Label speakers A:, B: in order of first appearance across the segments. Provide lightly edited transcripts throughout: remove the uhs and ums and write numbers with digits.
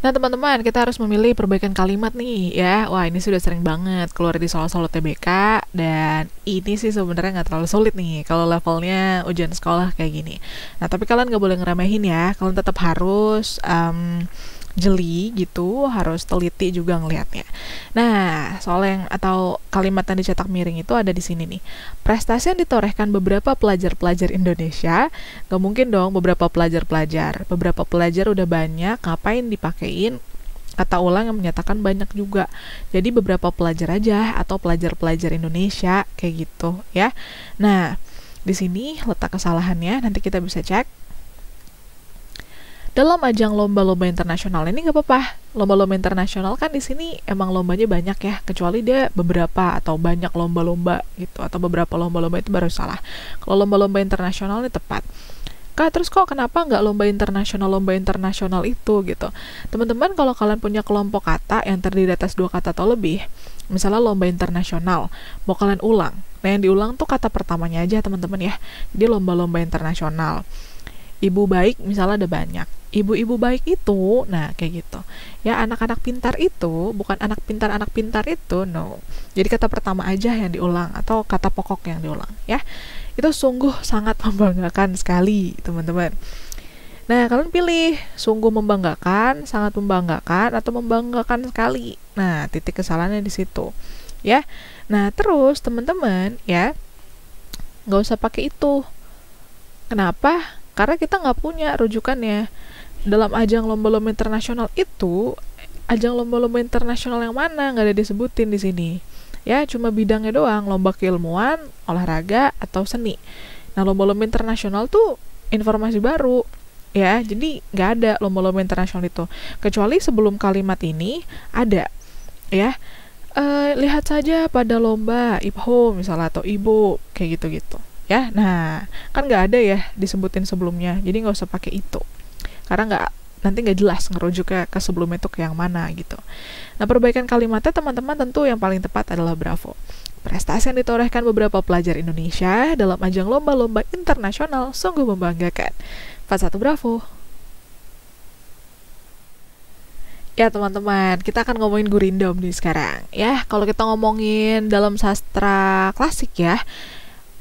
A: Nah, teman-teman, kita harus memilih perbaikan kalimat nih, ya. Wah, ini sudah sering banget keluar di soal-soal TBK, dan ini sih sebenarnya nggak terlalu sulit nih kalau levelnya ujian sekolah kayak gini. Nah, tapi kalian nggak boleh ngeremehin ya. Kalian tetap harus jeli gitu, harus teliti juga ngelihatnya. Nah, soal yang atau kalimat yang dicetak miring itu ada di sini nih. Prestasi yang ditorehkan beberapa pelajar-pelajar Indonesia, gak mungkin dong beberapa pelajar-pelajar. Beberapa pelajar udah banyak, ngapain dipakein kata ulang yang menyatakan banyak juga. Jadi beberapa pelajar aja atau pelajar-pelajar Indonesia kayak gitu ya. Nah, di sini letak kesalahannya, nanti kita bisa cek. Dalam ajang lomba-lomba internasional ini nggak apa-apa. Lomba-lomba internasional kan di sini emang lombanya banyak ya, kecuali dia beberapa atau banyak lomba-lomba gitu, atau beberapa lomba-lomba itu baru salah. Kalau lomba-lomba internasional ini tepat. Kak, terus kok kenapa nggak lomba internasional itu gitu? Teman-teman, kalau kalian punya kelompok kata yang terdiri atas 2 kata atau lebih, misalnya lomba internasional, mau kalian ulang. Nah, yang diulang tuh kata pertamanya aja, teman-teman ya. Jadi lomba-lomba internasional. Ibu baik misalnya ada banyak. Ibu-ibu baik itu, nah kayak gitu. Ya, anak-anak pintar itu, bukan anak pintar itu, no. Jadi kata pertama aja yang diulang, atau kata pokok yang diulang, ya. Itu sungguh sangat membanggakan sekali, teman-teman. Nah, kalian pilih sungguh membanggakan, sangat membanggakan, atau membanggakan sekali. Nah, titik kesalahannya di situ, ya. Nah, terus teman-teman, ya, nggak usah pakai itu. Kenapa? Karena kita nggak punya rujukannya. Dalam ajang lomba-lomba internasional itu, ajang lomba-lomba internasional yang mana nggak ada disebutin di sini. Ya, cuma bidangnya doang, lomba keilmuan, olahraga, atau seni. Nah, lomba-lomba internasional tuh informasi baru. Ya, jadi nggak ada lomba-lomba internasional itu. Kecuali sebelum kalimat ini ada. Ya, lihat saja pada lomba IPHO misalnya, atau IBO, kayak gitu-gitu. Ya, nah, kan nggak ada ya disebutin sebelumnya, jadi nggak usah pakai itu. Karena nanti nggak jelas ngerujuk ke sebelumnya itu ke yang mana gitu. Nah, perbaikan kalimatnya teman-teman tentu yang paling tepat adalah bravo. Prestasi yang ditorehkan beberapa pelajar Indonesia dalam ajang lomba-lomba internasional sungguh membanggakan. 41 bravo. Ya teman-teman, kita akan ngomongin gurindam nih sekarang. Ya, kalau kita ngomongin dalam sastra klasik ya,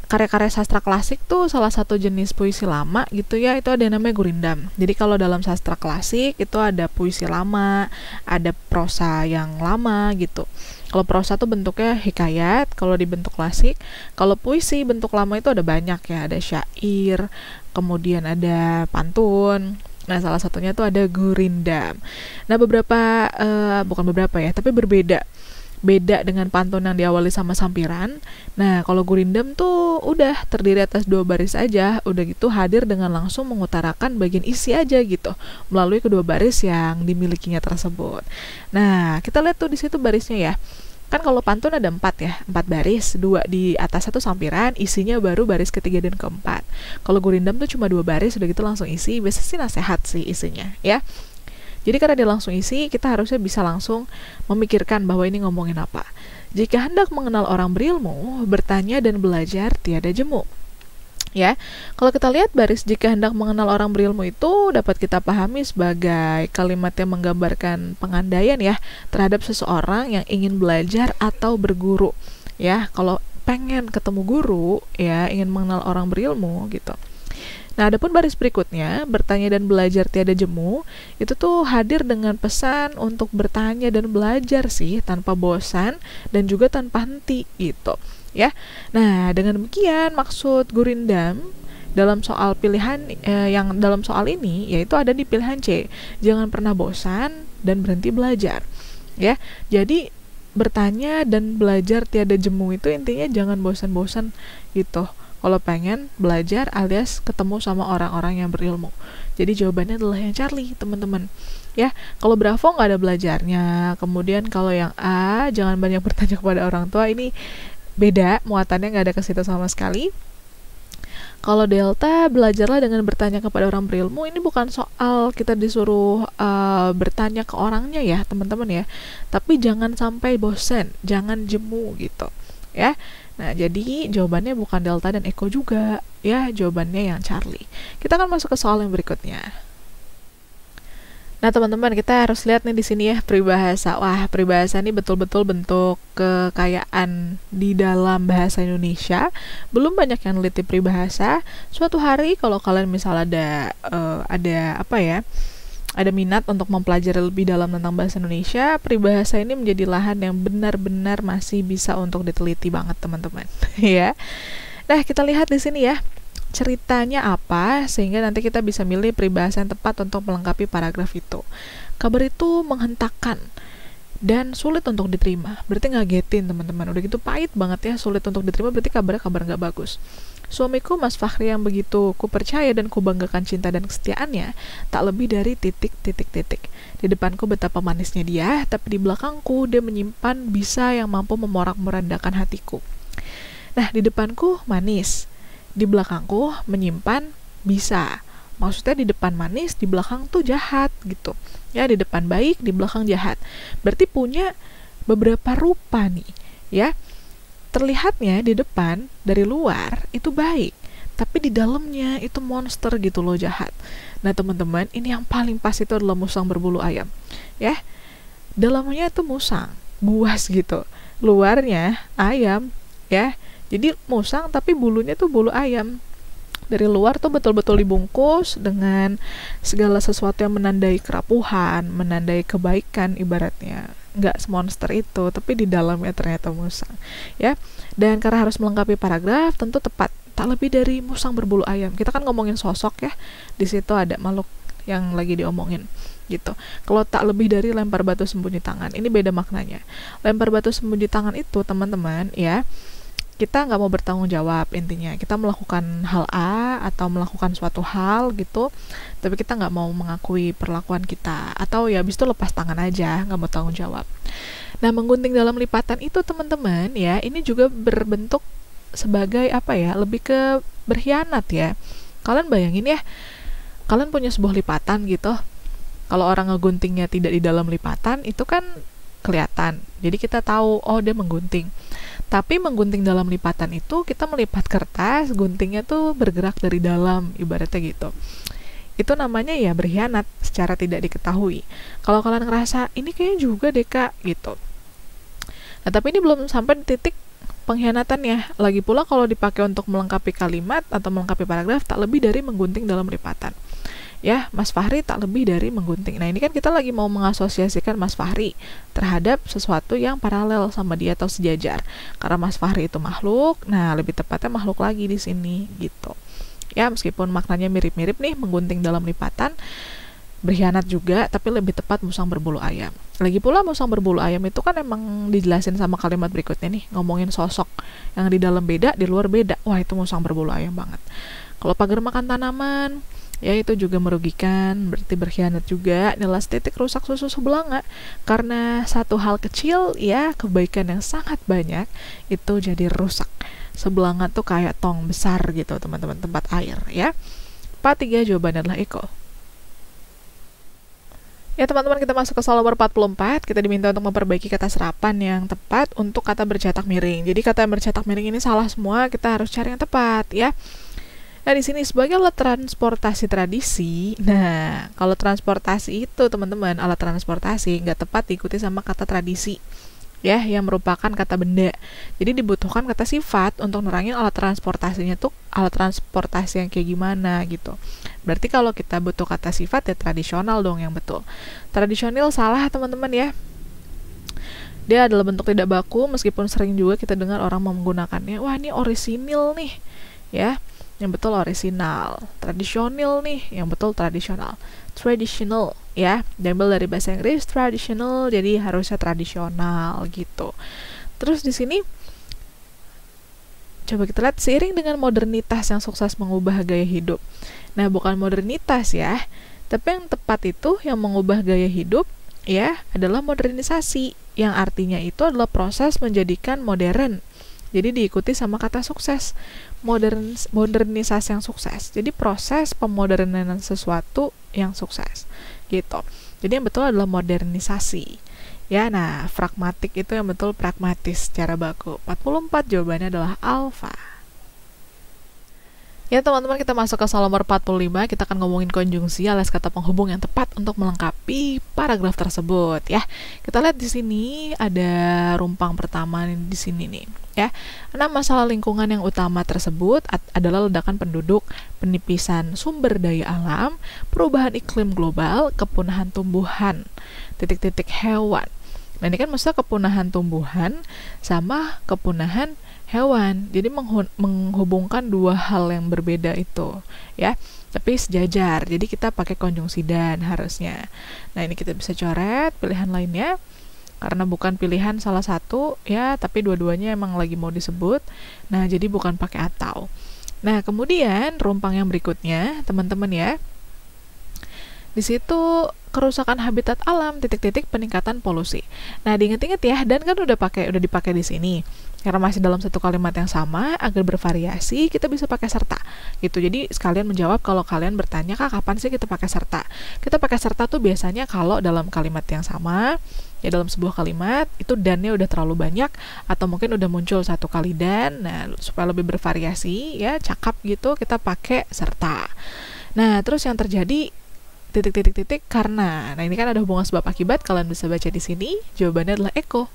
A: karya-karya sastra klasik tuh salah satu jenis puisi lama gitu ya, itu ada yang namanya gurindam. Jadi kalau dalam sastra klasik itu ada puisi lama, ada prosa yang lama gitu. Kalau prosa tuh bentuknya hikayat, kalau di bentuk klasik. Kalau puisi bentuk lama itu ada banyak ya, ada syair, kemudian ada pantun. Nah, salah satunya tuh ada gurindam. Nah, bukan beberapa ya, tapi berbeda dengan pantun yang diawali sama sampiran. Nah, kalau gurindam tuh udah terdiri atas 2 baris aja, udah gitu hadir dengan langsung mengutarakan bagian isi aja gitu, melalui kedua baris yang dimilikinya tersebut. Nah, kita lihat tuh di situ barisnya ya. Kan kalau pantun ada 4 ya, 4 baris, 2 di atas satu sampiran, isinya baru baris ketiga dan keempat. Kalau gurindam tuh cuma 2 baris, udah gitu langsung isi, biasanya sih nasihat sih isinya, ya. Jadi karena dia langsung isi, kita harusnya bisa langsung memikirkan bahwa ini ngomongin apa. Jika hendak mengenal orang berilmu, bertanya dan belajar tiada jemu. Ya, kalau kita lihat baris jika hendak mengenal orang berilmu itu dapat kita pahami sebagai kalimat yang menggambarkan pengandaian ya terhadap seseorang yang ingin belajar atau berguru. Ya, kalau pengen ketemu guru, ya ingin mengenal orang berilmu gitu. Nah, adapun baris berikutnya, bertanya dan belajar tiada jemu, itu tuh hadir dengan pesan untuk bertanya dan belajar sih, tanpa bosan dan juga tanpa henti gitu, ya. Nah, dengan demikian maksud gurindam dalam soal pilihan yang dalam soal ini yaitu ada di pilihan C. Jangan pernah bosan dan berhenti belajar. Ya. Jadi bertanya dan belajar tiada jemu itu intinya jangan bosan-bosan gitu. Kalau pengen belajar alias ketemu sama orang-orang yang berilmu. Jadi jawabannya adalah yang Charlie, teman-teman. Ya, kalau Bravo nggak ada belajarnya. Kemudian kalau yang A, jangan banyak bertanya kepada orang tua. Ini beda, muatannya nggak ada ke situ sama sekali. Kalau Delta, belajarlah dengan bertanya kepada orang berilmu. Ini bukan soal kita disuruh bertanya ke orangnya ya, teman-teman ya. Tapi jangan sampai bosen, jangan jemu gitu. Ya. Nah, jadi jawabannya bukan Delta dan Eko juga, ya, jawabannya yang Charlie. Kita akan masuk ke soal yang berikutnya. Nah, teman-teman, kita harus lihat nih di sini ya peribahasa. Wah, peribahasa ini betul-betul bentuk kekayaan di dalam bahasa Indonesia. Belum banyak yang neliti peribahasa. Suatu hari kalau kalian misal ada apa ya? Ada minat untuk mempelajari lebih dalam tentang bahasa Indonesia, peribahasa ini menjadi lahan yang benar-benar masih bisa untuk diteliti banget, teman-teman. Ya. Nah, kita lihat di sini ya. Ceritanya apa sehingga nanti kita bisa milih peribahasa yang tepat untuk melengkapi paragraf itu. Kabar itu menghentakkan dan sulit untuk diterima. Berarti ngagetin, teman-teman. Udah gitu pahit banget ya, sulit untuk diterima, berarti kabar nggak bagus. Suamiku Mas Fahri yang begitu ku percaya dan ku banggakan cinta dan kesetiaannya, tak lebih dari titik. Di depanku betapa manisnya dia, tapi di belakangku dia menyimpan bisa yang mampu memorak-morandakan hatiku. Nah, di depanku manis, di belakangku menyimpan bisa. Maksudnya di depan manis, di belakang tuh jahat gitu. Ya, di depan baik, di belakang jahat. Berarti punya beberapa rupa nih, ya. Terlihatnya di depan dari luar itu baik, tapi di dalamnya itu monster gitu loh, jahat. Nah, teman-teman, ini yang paling pas itu adalah musang berbulu ayam. Ya. Dalamnya itu musang, buas gitu. Luarnya ayam, ya. Jadi musang tapi bulunya tuh bulu ayam. Dari luar tuh betul-betul dibungkus dengan segala sesuatu yang menandai kerapuhan, menandai kebaikan ibaratnya. Nggak semonster itu, tapi di dalamnya ternyata musang. Ya, dan karena harus melengkapi paragraf, tentu tepat. Tak lebih dari musang berbulu ayam. Kita kan ngomongin sosok ya. Di situ ada makhluk yang lagi diomongin gitu. Kalau tak lebih dari lempar batu sembunyi tangan, ini beda maknanya. Lempar batu sembunyi tangan itu, teman-teman, ya, kita nggak mau bertanggung jawab intinya. Kita melakukan hal A atau melakukan suatu hal gitu, tapi kita nggak mau mengakui perlakuan kita. Atau ya habis itu lepas tangan aja, nggak mau tanggung jawab. Nah, menggunting dalam lipatan itu, teman-teman, ya, ini juga berbentuk sebagai apa ya, lebih ke berkhianat ya. Kalian bayangin ya, kalian punya sebuah lipatan gitu. Kalau orang ngeguntingnya tidak di dalam lipatan, itu kan kelihatan. Jadi kita tahu, oh dia menggunting. Tapi menggunting dalam lipatan itu kita melipat kertas, guntingnya tuh bergerak dari dalam, ibaratnya gitu. Itu namanya ya berkhianat secara tidak diketahui. Kalau kalian ngerasa, ini kayaknya juga deh Kak, gitu. Nah, tapi ini belum sampai di titik pengkhianatannya. Lagi pula kalau dipakai untuk melengkapi kalimat atau melengkapi paragraf, tak lebih dari menggunting dalam lipatan. Ya, Mas Fahri tak lebih dari menggunting. Nah, ini kan kita lagi mau mengasosiasikan Mas Fahri terhadap sesuatu yang paralel sama dia atau sejajar. Karena Mas Fahri itu makhluk, nah lebih tepatnya makhluk lagi di sini gitu. Ya, meskipun maknanya mirip-mirip nih, menggunting dalam lipatan, berkhianat juga, tapi lebih tepat musang berbulu ayam. Lagi pula musang berbulu ayam itu kan emang dijelasin sama kalimat berikutnya nih, ngomongin sosok yang di dalam beda, di luar beda. Wah, itu musang berbulu ayam banget. Kalau pagar makan tanaman, ya itu juga merugikan, berarti berkhianat juga. Nilai titik rusak susu sebelanga karena satu hal kecil, ya kebaikan yang sangat banyak itu jadi rusak. Sebelanga tuh kayak tong besar gitu, teman-teman, tempat air ya. 3 jawabannya adalah Eko. Ya, teman-teman, kita masuk ke soal nomor 44. Kita diminta untuk memperbaiki kata serapan yang tepat untuk kata bercetak miring. Jadi kata yang bercetak miring ini salah semua, kita harus cari yang tepat ya. Nah, di sini sebagai alat transportasi tradisi. Nah, kalau transportasi itu, teman-teman, alat transportasi nggak tepat diikuti sama kata tradisi, ya, yang merupakan kata benda. Jadi dibutuhkan kata sifat untuk nerangin alat transportasinya tuh alat transportasi yang kayak gimana gitu. Berarti kalau kita butuh kata sifat ya tradisional dong yang betul. Tradisional salah, teman-teman ya. Dia adalah bentuk tidak baku, meskipun sering juga kita dengar orang menggunakannya. Wah, ini orisinil nih, ya. Yang betul orisinal. Tradisional nih, yang betul tradisional. Traditional, ya, diambil dari bahasa Inggris traditional, jadi harusnya tradisional gitu. Terus di sini coba kita lihat, seiring dengan modernitas yang sukses mengubah gaya hidup. Nah, bukan modernitas ya, tapi yang tepat itu yang mengubah gaya hidup ya adalah modernisasi, yang artinya itu adalah proses menjadikan modern. Jadi diikuti sama kata sukses, modernisasi yang sukses. Jadi proses pemodernan sesuatu yang sukses, gitu. Jadi yang betul adalah modernisasi. Ya, nah, pragmatik itu yang betul pragmatis secara baku. 44 jawabannya adalah alfa. Ya teman-teman, kita masuk ke soal nomor 45. Kita akan ngomongin konjungsi alias kata penghubung yang tepat untuk melengkapi paragraf tersebut ya. Kita lihat di sini ada rumpang pertama di sini nih ya. 6 masalah lingkungan yang utama tersebut adalah ledakan penduduk, penipisan sumber daya alam, perubahan iklim global, kepunahan tumbuhan, titik-titik hewan. Nah, ini kan maksudnya kepunahan tumbuhan sama kepunahan hewan. Jadi menghubungkan dua hal yang berbeda itu, ya. Tapi sejajar. Jadi kita pakai konjungsi dan harusnya. Nah, ini kita bisa coret pilihan lainnya karena bukan pilihan salah satu ya, tapi dua-duanya emang lagi mau disebut. Nah, jadi bukan pakai atau. Nah, kemudian rumpang yang berikutnya, teman-teman ya. Di situ kerusakan habitat alam, titik-titik peningkatan polusi. Nah, diinget-inget ya, dan kan udah dipakai di sini. Karena masih dalam satu kalimat yang sama, agar bervariasi, kita bisa pakai serta. Gitu. Jadi sekalian menjawab kalau kalian bertanya, Kak, kapan sih kita pakai serta? Kita pakai serta tuh biasanya kalau dalam kalimat yang sama, ya dalam sebuah kalimat, itu dannya udah terlalu banyak, atau mungkin udah muncul satu kali dan, nah, supaya lebih bervariasi, ya, cakap gitu, kita pakai serta. Nah, terus yang terjadi titik-titik-titik karena. Nah, ini kan ada hubungan sebab akibat, kalian bisa baca di sini. Jawabannya adalah Eko.